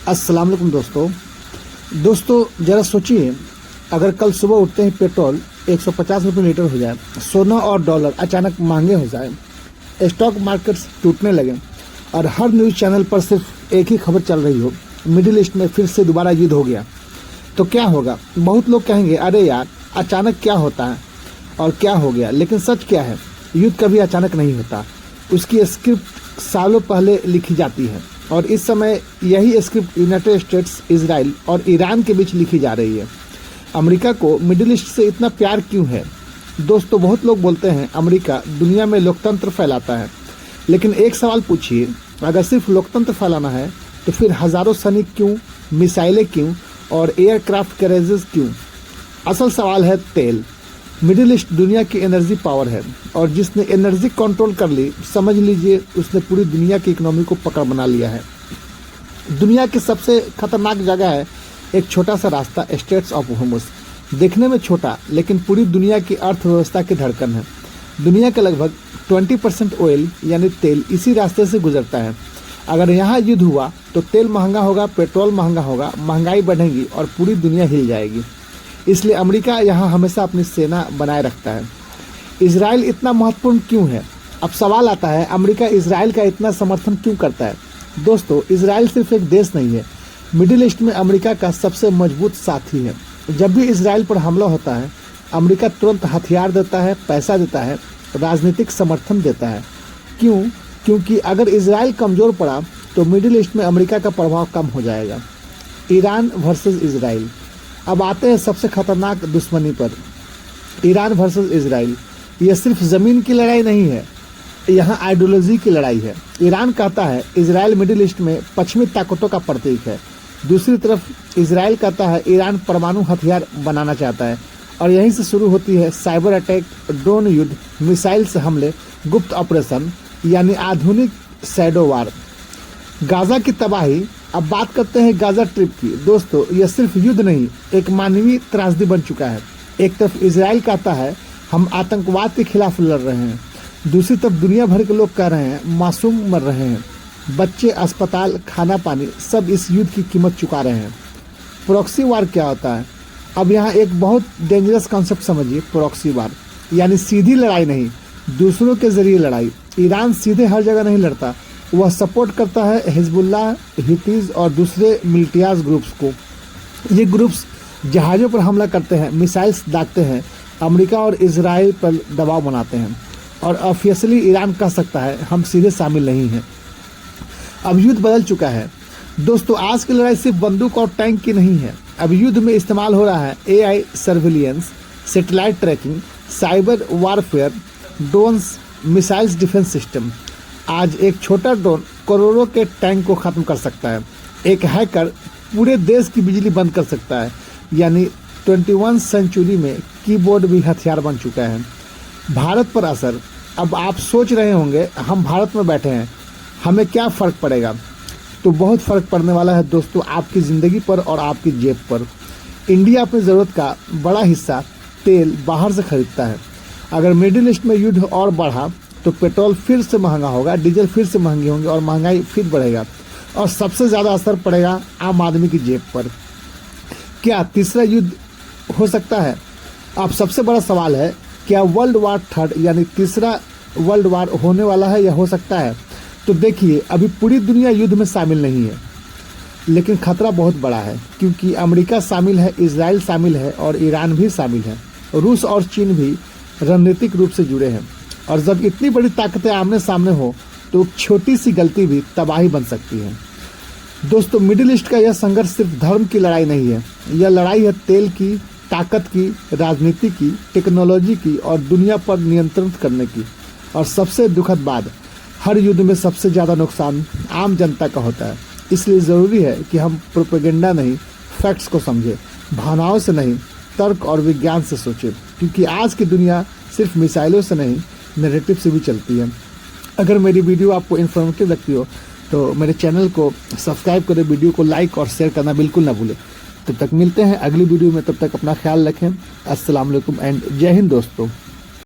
अस्सलाम वालेकुम दोस्तों ज़रा सोचिए, अगर कल सुबह उठते ही पेट्रोल 150 रुपये लीटर हो जाए, सोना और डॉलर अचानक महंगे हो जाए, स्टॉक मार्केट्स टूटने लगे और हर न्यूज़ चैनल पर सिर्फ एक ही खबर चल रही हो, मिडिल ईस्ट में फिर से दोबारा युद्ध हो गया, तो क्या होगा? बहुत लोग कहेंगे अरे यार अचानक क्या होता है और क्या हो गया। लेकिन सच क्या है, युद्ध कभी अचानक नहीं होता। उसकी स्क्रिप्ट सालों पहले लिखी जाती है और इस समय यही स्क्रिप्ट यूनाइटेड स्टेट्स, इजराइल और ईरान के बीच लिखी जा रही है। अमेरिका को मिडिल ईस्ट से इतना प्यार क्यों है? दोस्तों, बहुत लोग बोलते हैं अमेरिका दुनिया में लोकतंत्र फैलाता है, लेकिन एक सवाल पूछिए, अगर सिर्फ लोकतंत्र फैलाना है तो फिर हज़ारों सैनिक क्यों, मिसाइलें क्यों और एयरक्राफ्ट कैरेजेस क्यों? असल सवाल है तेल। मिडिल ईस्ट दुनिया की एनर्जी पावर है और जिसने एनर्जी कंट्रोल कर ली, समझ लीजिए उसने पूरी दुनिया की इकोनॉमी को पकड़ बना लिया है। दुनिया की सबसे खतरनाक जगह है एक छोटा सा रास्ता, स्ट्रेट्स ऑफ होर्मुज। देखने में छोटा लेकिन पूरी दुनिया की अर्थव्यवस्था की धड़कन है। दुनिया का लगभग 20% ऑयल यानी तेल इसी रास्ते से गुजरता है। अगर यहाँ युद्ध हुआ तो तेल महंगा होगा, पेट्रोल महंगा होगा, महंगाई बढ़ेगी और पूरी दुनिया हिल जाएगी। इसलिए अमेरिका यहाँ हमेशा अपनी सेना बनाए रखता है। इजराइल इतना महत्वपूर्ण क्यों है? अब सवाल आता है, अमेरिका इजराइल का इतना समर्थन क्यों करता है? दोस्तों, इजराइल सिर्फ एक देश नहीं है, मिडिल ईस्ट में अमेरिका का सबसे मजबूत साथी है। जब भी इजराइल पर हमला होता है, अमेरिका तुरंत हथियार देता है, पैसा देता है, राजनीतिक समर्थन देता है। क्यों? क्योंकि अगर इजराइल कमज़ोर पड़ा तो मिडिल ईस्ट में अमेरिका का प्रभाव कम हो जाएगा। Iran versus Israel. अब आते हैं सबसे खतरनाक दुश्मनी पर, ईरान वर्सेस इजराइल। यह सिर्फ ज़मीन की लड़ाई नहीं है, यहाँ आइडियोलॉजी की लड़ाई है। ईरान कहता है इजराइल मिडिल ईस्ट में पश्चिमी ताकतों का प्रतीक है। दूसरी तरफ इजराइल कहता है ईरान परमाणु हथियार बनाना चाहता है। और यहीं से शुरू होती है साइबर अटैक, ड्रोन युद्ध, मिसाइल से हमले, गुप्त ऑपरेशन यानी आधुनिक शैडो वार, गाजा की तबाही। अब बात करते हैं गाजा ट्रिप की। दोस्तों, यह सिर्फ युद्ध नहीं, एक मानवीय त्रासदी बन चुका है। एक तरफ इजराइल कहता है हम आतंकवाद के खिलाफ लड़ रहे हैं, दूसरी तरफ दुनिया भर के लोग कह रहे हैं मासूम मर रहे हैं, बच्चे, अस्पताल, खाना पानी सब इस युद्ध की कीमत चुका रहे हैं। प्रॉक्सी वार क्या होता है? अब यहाँ एक बहुत डेंजरस कॉन्सेप्ट समझिए। प्रॉक्सी वार यानी सीधी लड़ाई नहीं, दूसरों के जरिए लड़ाई। ईरान सीधे हर जगह नहीं लड़ता, वह सपोर्ट करता है हिजबुल्लाह, हितीज और दूसरे मिलिटियाज ग्रुप्स को। ये ग्रुप्स जहाज़ों पर हमला करते हैं, मिसाइल्स दागते हैं, अमेरिका और इजराइल पर दबाव बनाते हैं और ऑफिशियली ईरान कह सकता है हम सीधे शामिल नहीं हैं। अब युद्ध बदल चुका है दोस्तों। आज की लड़ाई सिर्फ बंदूक और टैंक की नहीं है। अब युद्ध में इस्तेमाल हो रहा है AI surveillance, satellite trekking, cyber warfare, drones, missiles defence system. आज एक छोटा ड्रोन करोड़ों के टैंक को ख़त्म कर सकता है। एक हैकर पूरे देश की बिजली बंद कर सकता है। यानी 21वीं सेंचुरी में कीबोर्ड भी हथियार बन चुका है। भारत पर असर। अब आप सोच रहे होंगे हम भारत में बैठे हैं, हमें क्या फ़र्क पड़ेगा? तो बहुत फ़र्क पड़ने वाला है दोस्तों, आपकी ज़िंदगी पर और आपकी जेब पर। इंडिया अपनी ज़रूरत का बड़ा हिस्सा तेल बाहर से खरीदता है। अगर मिडिल ईस्ट में युद्ध और बढ़ा तो पेट्रोल फिर से महंगा होगा, डीजल फिर से महंगे होंगे और महंगाई फिर बढ़ेगा और सबसे ज़्यादा असर पड़ेगा आम आदमी की जेब पर। क्या तीसरा युद्ध हो सकता है? अब सबसे बड़ा सवाल है, क्या वर्ल्ड वार थर्ड यानी तीसरा वर्ल्ड वार होने वाला है या हो सकता है? तो देखिए, अभी पूरी दुनिया युद्ध में शामिल नहीं है, लेकिन खतरा बहुत बड़ा है क्योंकि अमेरिका शामिल है, इजराइल शामिल है और ईरान भी शामिल है। रूस और चीन भी रणनीतिक रूप से जुड़े हैं और जब इतनी बड़ी ताकतें आमने सामने हो तो छोटी सी गलती भी तबाही बन सकती है। दोस्तों, मिडिल ईस्ट का यह संघर्ष सिर्फ धर्म की लड़ाई नहीं है, यह लड़ाई है तेल की, ताकत की, राजनीति की, टेक्नोलॉजी की और दुनिया पर नियंत्रण करने की। और सबसे दुखद बात, हर युद्ध में सबसे ज़्यादा नुकसान आम जनता का होता है। इसलिए ज़रूरी है कि हम प्रोपेगेंडा नहीं, फैक्ट्स को समझें, भावनाओं से नहीं, तर्क और विज्ञान से सोचें, क्योंकि आज की दुनिया सिर्फ मिसाइलों से नहीं, नैरेटिव से भी चलती है। अगर मेरी वीडियो आपको इन्फॉर्मेटिव लगती हो तो मेरे चैनल को सब्सक्राइब करें, वीडियो को लाइक और शेयर करना बिल्कुल ना भूलें। तब तक मिलते हैं अगली वीडियो में, तब तक अपना ख्याल रखें। अस्सलाम वालेकुम एंड जय हिंद दोस्तों।